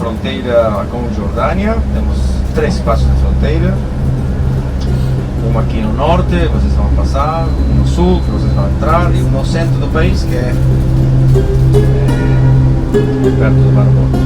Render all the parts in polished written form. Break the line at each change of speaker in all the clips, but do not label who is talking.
fronteira com Jordânia, temos 3 espaços de fronteira. Um aqui no norte, vocês vão passar, um no sul, que vocês vão entrar, e um no centro do país, que é perto do Mar Morto.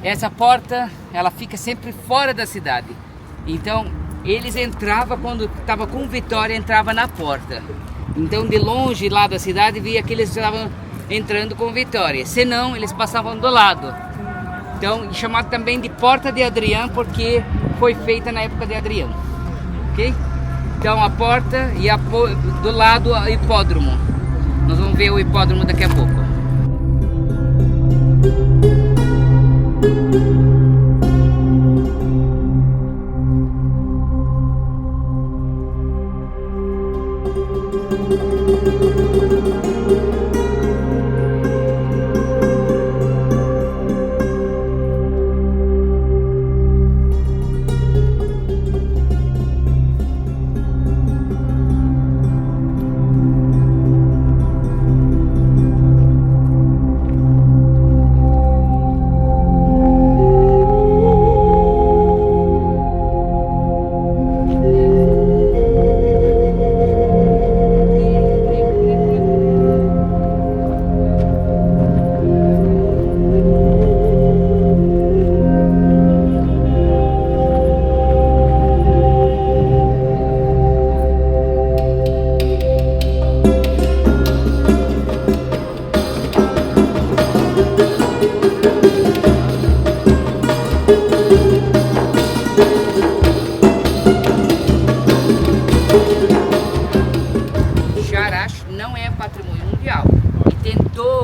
Essa porta, ela fica sempre fora da cidade. Então, eles entravam quando estava com Vitória, entrava na porta. Então, de longe lá da cidade, via que eles estavam entrando com Vitória. Senão, eles passavam do lado. Então, chamado também de Porta de Adriano, porque foi feita na época de Adriano. Ok? Então, a porta e do lado o hipódromo. Nós vamos ver o hipódromo daqui a pouco.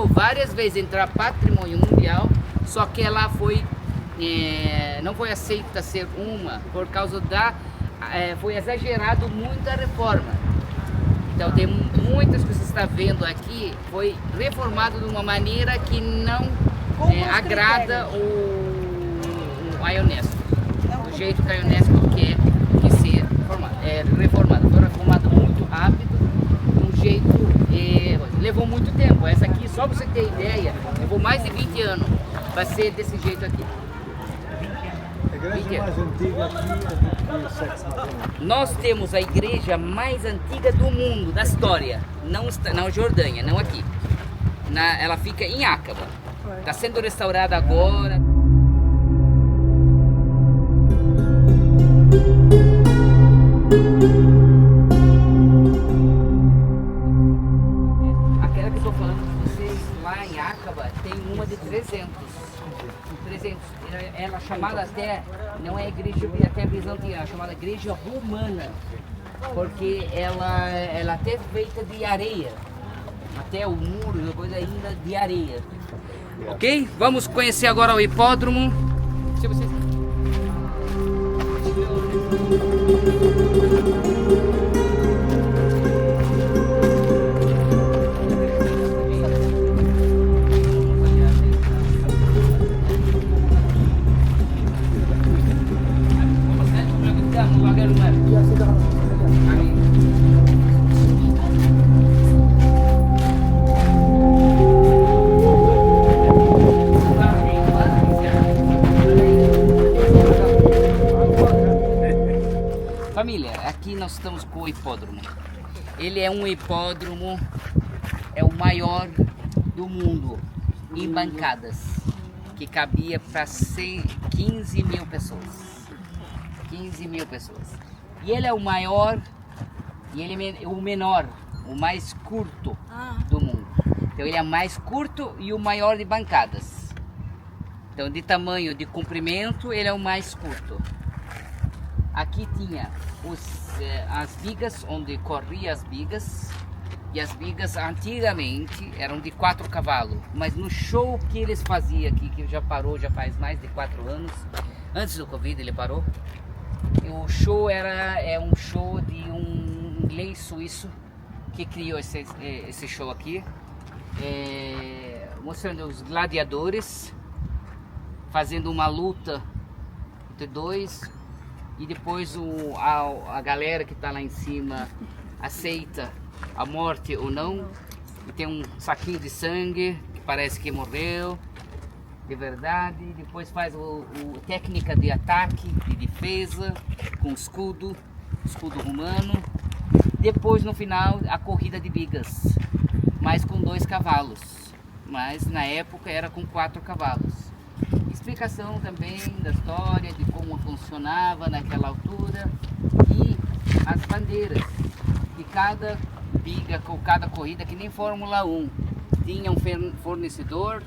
Várias vezes entrar patrimônio mundial, só que ela foi não foi aceita ser uma por causa da foi exagerado muito a reforma. Então tem muitas que você está vendo aqui foi reformado de uma maneira que não agrada a Ionesco, do jeito que a Ionesco quer que seja reformada. Foi reformada muito rápido, de um jeito, levou muito tempo. Essa aqui, só pra você ter ideia, levou mais de 20 anos para ser desse jeito aqui.
A igreja mais antiga aqui é do que sexo mais antigo.
Nós temos a igreja mais antiga do mundo, da história, não na Jordânia, não aqui. Ela fica em Aqaba. Está sendo restaurada agora. Aquela que eu estou falando com vocês, lá em Aqaba, tem uma de 300. Ela é chamada até, não é igreja até bizantina, é chamada igreja romana, porque ela até feita de areia, até o muro, uma coisa ainda de areia. Ok? Vamos conhecer agora o hipódromo. Se vocês... Família, aqui nós estamos com o hipódromo. Ele é um hipódromo, é o maior do mundo em bancadas, que cabia para 15 mil pessoas. 15 mil pessoas. E ele é o maior e ele é o menor, o mais curto do mundo. Então ele é mais curto e o maior de bancadas. Então de tamanho, de comprimento, ele é o mais curto. Aqui tinha as vigas, onde corria as vigas. E as vigas antigamente eram de 4 cavalos. Mas no show que eles faziam aqui, que já parou, já faz mais de 4 anos. Antes do Covid ele parou. O show é um show de um inglês suíço que criou esse show aqui, mostrando os gladiadores fazendo uma luta entre dois, e depois a galera que está lá em cima aceita a morte ou não, e tem um saquinho de sangue que parece que morreu de verdade. Depois faz técnica de ataque, de defesa, com escudo romano. Depois no final a corrida de vigas, mas com 2 cavalos, mas na época era com 4 cavalos. Explicação também da história, de como funcionava naquela altura, e as bandeiras de cada viga, com cada corrida, que nem Fórmula 1, tinha um fornecedor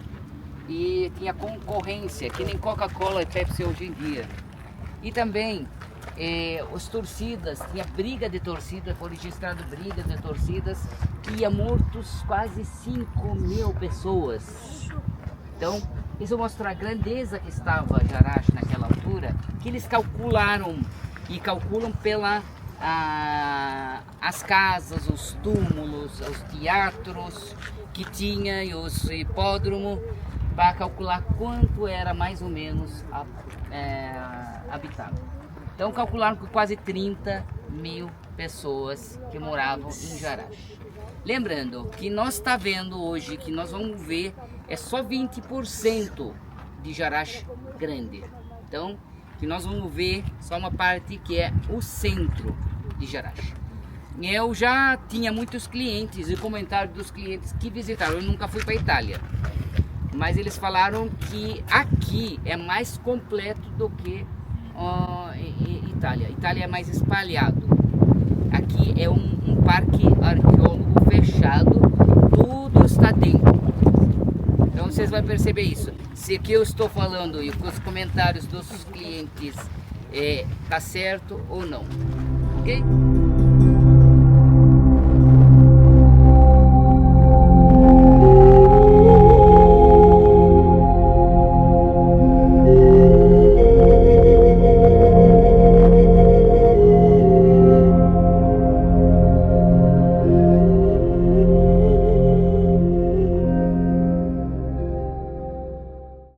e tinha concorrência, que nem Coca-Cola e Pepsi hoje em dia. E também as torcidas, tinha briga de torcida, foi registrado briga de torcidas, que ia mortos quase 5 mil pessoas. Então, isso mostra a grandeza que estava Jarash naquela altura, que eles calcularam e calculam pela as casas, os túmulos, os teatros que tinha e os hipódromos, para calcular quanto era mais ou menos habitado. Então calcularam que quase 30 mil pessoas que moravam em Jarash. Lembrando que nós está vendo hoje, que nós vamos ver, é só 20% de Jarash grande. Então, que nós vamos ver só uma parte que é o centro de Jarash. Eu já tinha muitos clientes e comentários dos clientes que visitaram. Eu nunca fui para a Itália, mas eles falaram que aqui é mais completo do que Itália. Itália é mais espalhado. Aqui é um parque arqueológico fechado, tudo está dentro. Então vocês vão perceber isso. Se o que eu estou falando e os comentários dos clientes tá certo ou não, ok?